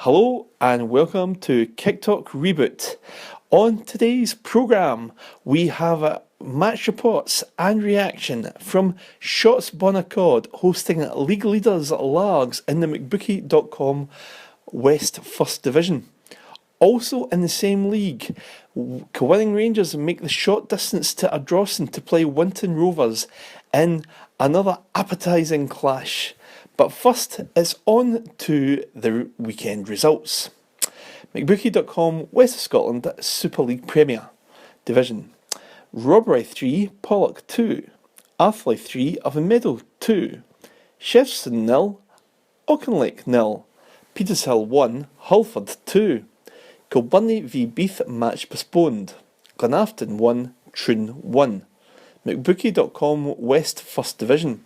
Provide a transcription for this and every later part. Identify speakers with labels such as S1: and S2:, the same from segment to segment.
S1: Hello and welcome to Kicktalk Reboot. On today's programme, we have match reports and reaction from Shots Bonaccord hosting League Leaders Largs in the McBookie.com West First Division. Also in the same league, Winning Rangers make the short distance to Ardrossan to play Winton Rovers in another appetising clash. But first, it's on to the weekend results. McBookie.com West of Scotland Super League Premier Division. Robbery 3, Pollock 2. Athley 3, of the Meadow 2. Shefson 0, Auchinleck 0. Petershill 1, Hulford 2. Kilbunny v Beath match postponed. Glenafton 1, Troon 1. McBookie.com West First Division.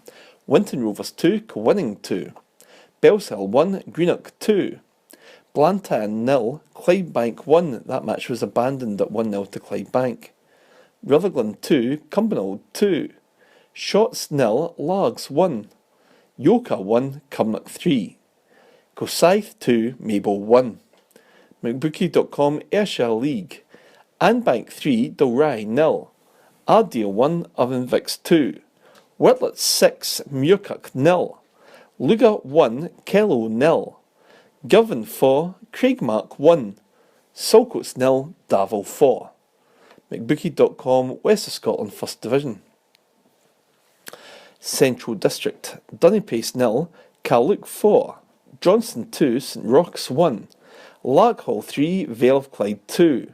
S1: Winton Rovers 2, Winning 2. Bellshill 1, Greenock 2. Blantyre 0, Clydebank 1. That match was abandoned at 1-0 to Clydebank. Rutherglen 2, Cumbernauld 2. Shots 0, Largs 1. Yoka 1, Cumnock 3. Cosyth 2, Maple 1. McBookie.com Ayrshire League. Anbank 3, Dalry 0. Ardeal 1, Ovenvix 2. Whitlet 6, Muirkirk 0. Luga 1, Kello 0. Girvan 4, Craigmark 1. Salcoats 0, Davil 4. McBookie.com West of Scotland First Division. Central District. Dunnypace 0, Carluke 4. Johnson 2, St Rochs 1. Larkhall 3, Vale of Clyde 2.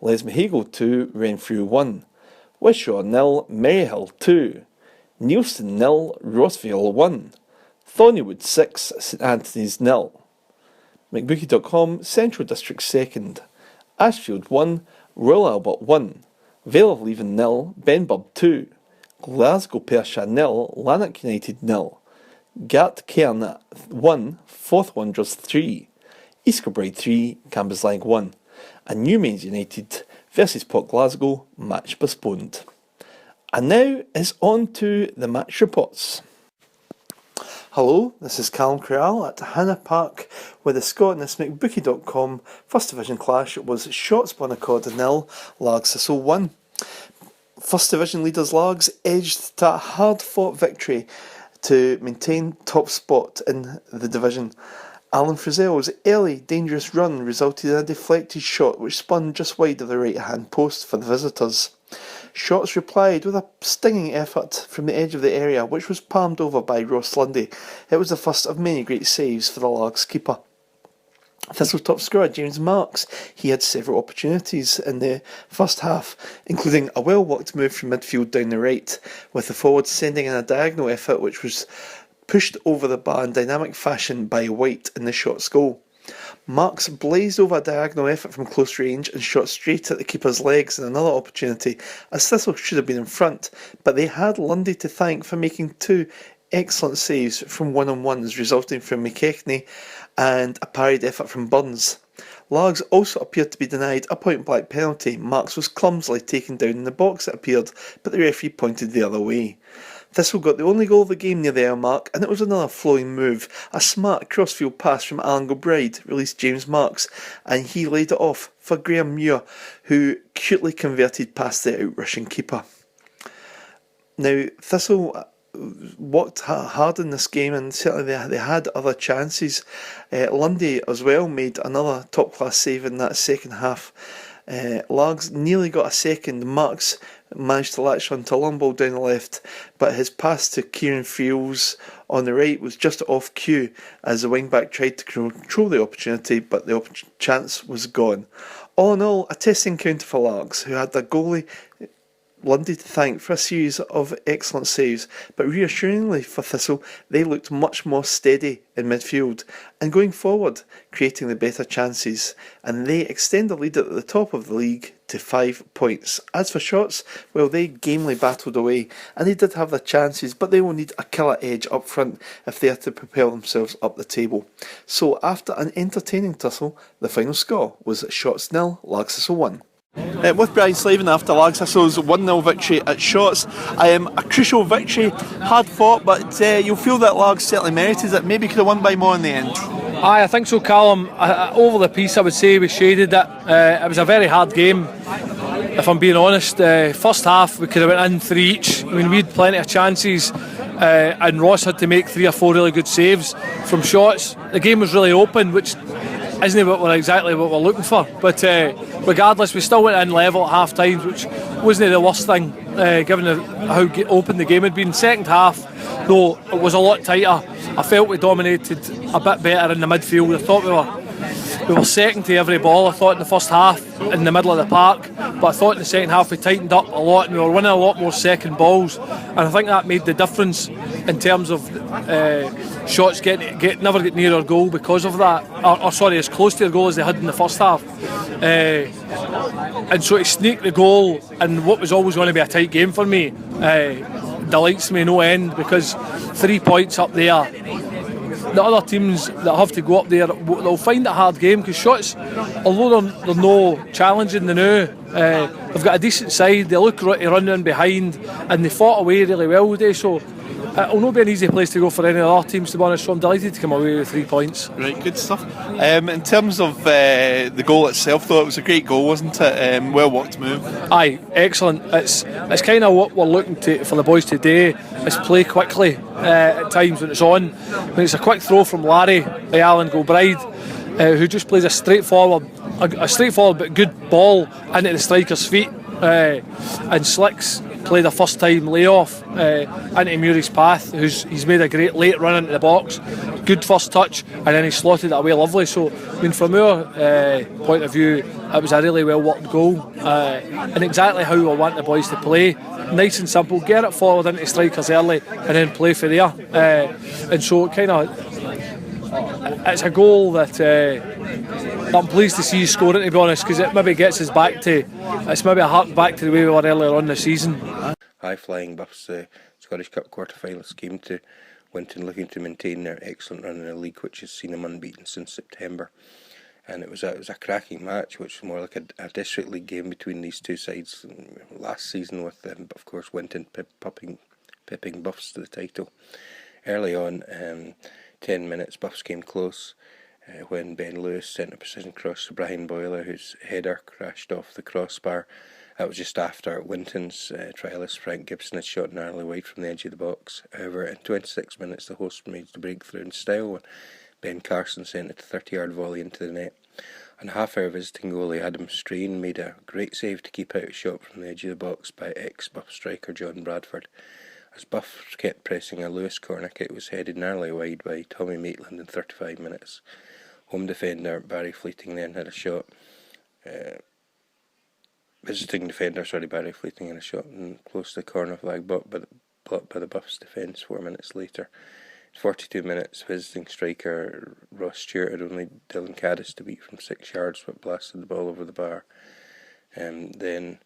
S1: Lesmahago 2, Renfrew 1. Wishaw 0, Maryhill 2. Neilson 0, Rossvale 1. Thornywood 6, St Anthony's 0. McBookie.com Central District 2nd. Ashfield 1, Royal Albert 1. Vale of Leven 0, Benburb 2. Glasgow Persia 0, Lanark United 0. Gartcairn 1, Forth Wanderers 3. East Kilbride 3, Cambuslang 1. And Newmains United versus Port Glasgow match postponed. And now is on to the match reports. Hello, this is Callum Creal at Hannah Park with the Scotness McBookie.com First Division clash. It was Shots Bonaccord 0, Largs Thistle 1. First Division leaders Largs edged to a hard-fought victory to maintain top spot in the division. Alan Frizzell's early dangerous run resulted in a deflected shot which spun just wide of the right-hand post for the visitors. Shots replied with a stinging effort from the edge of the area, which was palmed over by Ross Lundy. It was the first of many great saves for the Largs keeper. Thistle top scorer James Marks, he had several opportunities in the first half, including a well-worked move from midfield down the right, with the forwards sending in a diagonal effort which was pushed over the bar in dynamic fashion by White in the Shots goal. Marks blazed over a diagonal effort from close range and shot straight at the keeper's legs in another opportunity, as Thistle should have been in front, but they had Lundy to thank for making two excellent saves from one-on-ones resulting from McKechnie and a parried effort from Burns. Largs also appeared to be denied a point-blank penalty. Marks was clumsily taken down in the box, it appeared, but the referee pointed the other way. Thistle got the only goal of the game near the hour mark, and it was another flowing move. A smart crossfield pass from Alan Gilbride released James Marks, and he laid it off for Graham Muir, who cutely converted past the out-rushing keeper. Now, Thistle worked hard in this game, and certainly they had other chances. Lundy as well made another top-class save in that second half. Largs nearly got a second. Marks managed to latch on to a long ball down the left, but his pass to Kieran Fields on the right was just off cue as the wing-back tried to control the opportunity, but the chance was gone. All in all, a testing counter for Largs, who had their goalie Lundy to thank for a series of excellent saves, but reassuringly for Thistle, they looked much more steady in midfield and going forward, creating the better chances, and they extend the lead at the top of the league to 5 points. As for Shots, well, they gamely battled away, and they did have their chances, but they will need a killer edge up front if they are to propel themselves up the table. So after an entertaining tussle, the final score was Shots 0, Largs Thistle 1. With Brian Slavin after Largs Thistle's 1-0 victory at Shots. A crucial victory, hard fought, but you'll feel that Largs certainly merited it. Maybe could have won by more in the end.
S2: Aye, I think so, Callum. Over the piece, I would say we shaded it. It was a very hard game, if I'm being honest. First half, we could have went in 3 each. I mean, we had plenty of chances, and Ross had to make 3 or 4 really good saves from shots. The game was really open, which isn't exactly what we're looking for. But regardless, we still went in level at half times, which wasn't the worst thing, given how open the game had been. Second half, though, it was a lot tighter. I felt we dominated a bit better in the midfield. I thought we were second to every ball. I thought in the first half in the middle of the park, but I thought in the second half we tightened up a lot and we were winning a lot more second balls, and I think that made the difference in terms of shots never get near our goal because of that, or sorry, as close to our goal as they had in the first half. And so to sneak the goal in what was always going to be a tight game for me delights me no end, because 3 points up there, the other teams that have to go up there, they'll find it a hard game, because shots, although they're no challenging the now, they've got a decent side, they look to run in behind, and they fought away really well today, so it'll not be an easy place to go for any other teams, to be honest, so I'm delighted to come away with 3 points.
S3: Right, good stuff. In terms of the goal itself, though, it was a great goal, wasn't it? Well worked move. Aye,
S2: excellent. It's kind of what we're looking to for the boys today, is play quickly at times when it's on. When it's a quick throw from Larry by Alan Gilbride, who just plays a straightforward but good ball into the striker's feet, and Slicks played a first time layoff into Murray's path, he's made a great late run into the box, good first touch, and then he slotted it away lovely. So I mean, from our point of view, it was a really well worked goal, and exactly how we want the boys to play. Nice and simple, get it forward into strikers early and then play for there, and so it's a goal that I'm pleased to see you scoring, to be honest, because it maybe gets us back to, it's maybe a hark back to the way we were earlier on this season.
S4: High-flying Buffs, Scottish Cup quarter-finals came to Winton looking to maintain their excellent run in the league, which has seen them unbeaten since September. And it was a cracking match, which was more like a district league game between these two sides last season, with of course Winton pipping Buffs to the title. Early on, 10 minutes, Buffs came close when Ben Lewis sent a precision cross to Brian Boyler, whose header crashed off the crossbar. That was just after Winton's trialist Frank Gibson had shot narrowly wide from the edge of the box. However, in 26 minutes, the hosts managed to break through in style when Ben Carson sent a 30-yard volley into the net. And half-hour visiting goalie Adam Strain made a great save to keep out a shot from the edge of the box by ex-Buff striker John Bradford. As Buff kept pressing a Lewis corner kick, was headed narrowly wide by Tommy Maitland in 35 minutes. Home defender Barry Fleeting then had a shot. Visiting defender, Barry Fleeting had a shot close to the corner flag, blocked by the Buffs' defence 4 minutes later. 42 minutes, visiting striker Ross Stewart had only Dylan Caddis to beat from 6 yards, but blasted the ball over the bar. Then,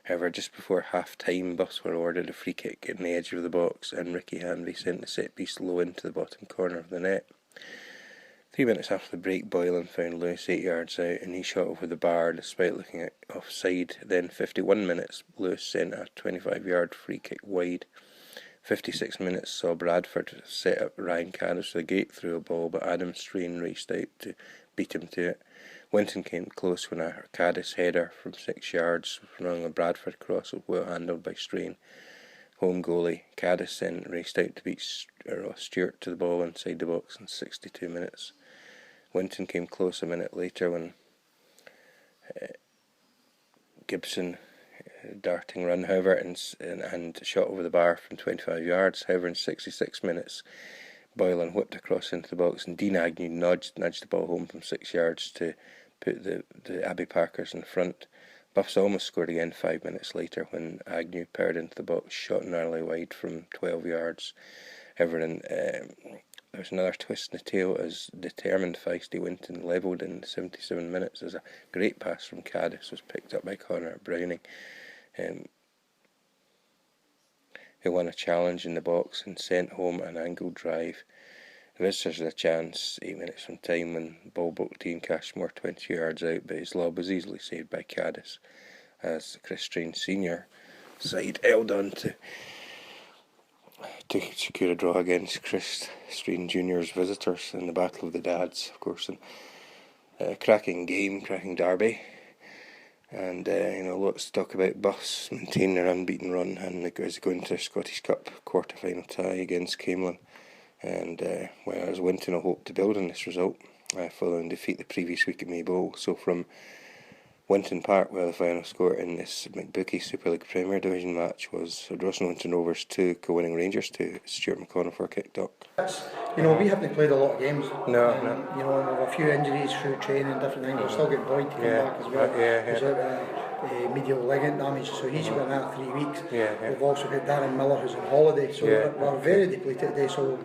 S4: however, just before half-time, Buffs were awarded a free kick in the edge of the box, and Ricky Hanvey sent the set-piece low into the bottom corner of the net. 3 minutes after the break, Boylan found Lewis 8 yards out, and he shot over the bar despite looking at offside. Then 51 minutes, Lewis sent a 25-yard free kick wide. 56 minutes saw Bradford set up Ryan Caddis with a gate through a ball, but Adam Strain raced out to beat him to it. Winton came close when a Caddis header from 6 yards from a Bradford cross was well handled by Strain. Home goalie Caddis then raced out to beat Ross Stewart to the ball inside the box in 62 minutes. Winton came close a minute later when Gibson darting run, however, and shot over the bar from 25 yards. However, in 66 minutes, Boylan whipped across into the box, and Dean Agnew nudged the ball home from 6 yards to put the Abbey Parkers in front. Buffs almost scored again 5 minutes later when Agnew powered into the box, shot narrowly wide from 12 yards. However, there was another twist in the tail as determined feisty Winton levelled in 77 minutes as a great pass from Caddis was picked up by Connor Browning, who won a challenge in the box and sent home an angled drive. The visitors had a chance 8 minutes from time when ball booked Ian Cashmore 20 yards out, but his lob was easily saved by Caddis as the Chris Strain senior side held on to to secure a draw against Chris Strain Jr.'s visitors in the Battle of the Dads, of course. And cracking game, cracking derby. And lots to talk about. Buffs maintain their unbeaten run and they go into their Scottish Cup quarter-final tie against Camelon. And whereas Winton will hope to build on this result following defeat the previous week at Maybole. So from Winton Park, where the final score in this McBookie Super League Premier Division match was Ross Winton Rovers 2, co-winning Rangers 2. Stuart McConnell for Kicktalk.
S5: We haven't played a lot of games.
S4: No.
S5: We have a few injuries through training and different things. We've still got Boyd to come back as well. He's out medial ligament damage, so he's got another 3 weeks. We've also got Darren Miller who's on holiday, so we're very depleted today. So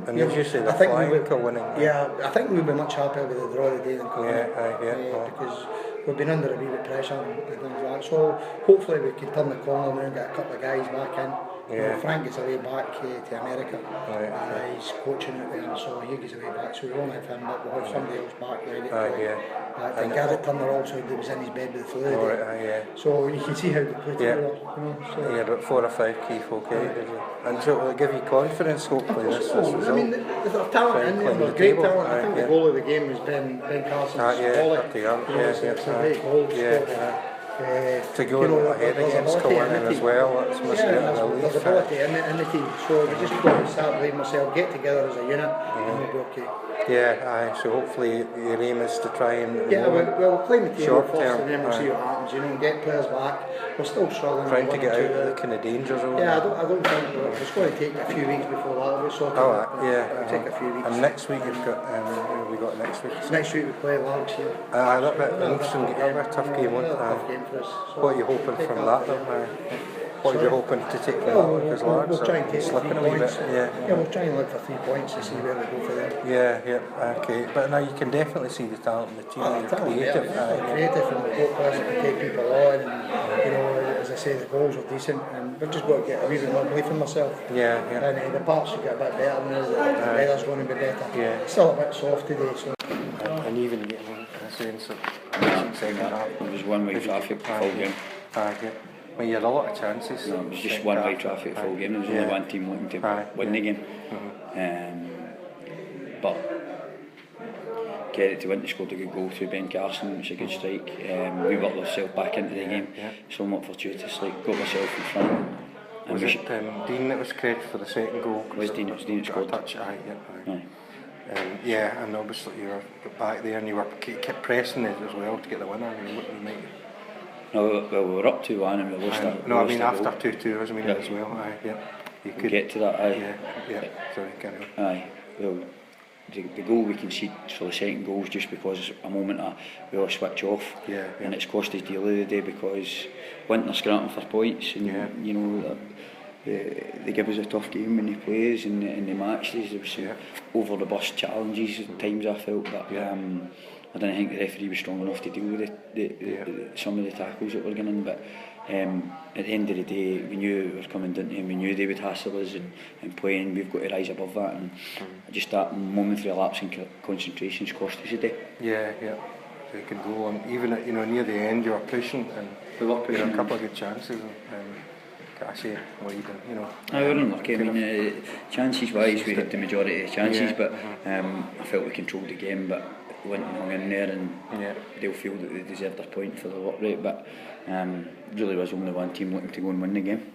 S4: and as you say, they're flying co-winning.
S5: I think we'll be much happier with the draw today than co-winning. Because we've been under a wee bit of pressure and things like that. So hopefully we can turn the corner now and get a couple of guys back in. Frank gets away back to America. He's coaching out there, so he gets away back. So we won't have him, but we'll have somebody else back ready to play. And Garrett Turner also was in his bed with the flu. So you can see how depleted we are.
S4: About 4 or 5 key folk, did you? And so it will give you confidence, hopefully, this result.
S5: I mean, there's a talent in there, there's great talent. I think the goal of the game was Ben Carson's volley. It's a great goal.
S4: To go ahead against Cowan as well, that's must be a relief.
S5: There's ability in the team, so we just got to start believing ourselves, get together as a unit, and we'll be okay.
S4: So hopefully your aim is to try and
S5: we'll climb the table
S4: short
S5: first
S4: term,
S5: and then we'll see what happens, and get players back. We're still struggling.
S4: Trying to get out of the kind of danger zone.
S5: I don't think it's going to take a few weeks before that'll be sorted. It'll take a few weeks.
S4: And next week you've got, we got next week?
S5: Next week we play Largs here.
S4: That'll be an interesting game, a tough game, won't it?
S5: Tough game for us.
S4: What are you hoping from that though? What are you hoping to take from that? Because Largs
S5: we'll try and take 3 points. We'll try and look for 3 points to see where we go for them.
S4: Okay. But now you can definitely see the talent in the team. They're creative.
S5: Creative, and we've got players that can take people on. And, as I say, the goals are decent, and we've just got to get a wee bit more belief in myself. And the parts should get a bit better now. The weather's going to be better. It's still a bit soft today. So.
S4: And even getting a sense of second half.
S6: It was one-way traffic full game.
S4: Well, you had a lot of chances.
S6: No, it was just one-way traffic full game. There was only one team looking to win the game. But credit to Winton, scored a good goal through Ben Carson. It was a good strike. We worked ourselves back into the game, somewhat fortuitously. Got myself in front.
S4: Was it Dean that was credited for the second goal?
S6: It was Dean that scored.
S4: Touch, and obviously you were back there and you kept pressing it as well to get the winner.
S6: No, well, we were up 2-1 and we lost that.
S4: No, I mean after 2-2, as well. You could
S6: get to that.
S4: Sorry, carry on.
S6: Well, the goal we conceded for the second goal was just because a moment we all switch off, and it's cost us dearly the day because Winton are scrapping for points, and they give us a tough game when they play us in the matches. There was some over the bus challenges at times I felt, but I didn't think the referee was strong enough to deal with some of the tackles that were going in. But at the end of the day, we knew we were coming down to them, we knew they would hassle us and playing. We've got to rise above that, and just that momentary lapse in concentration's cost us a day.
S4: So you can go on, even at, near the end you were pushing, and we were pushing a couple of good chances. Cassie leading,
S6: we were unlucky. I mean, chances wise, we had the majority of the chances, but I felt we controlled the game. But Winton hung in there, and they'll feel that they deserved their point for the work rate. But really was only one team looking to go and win the game.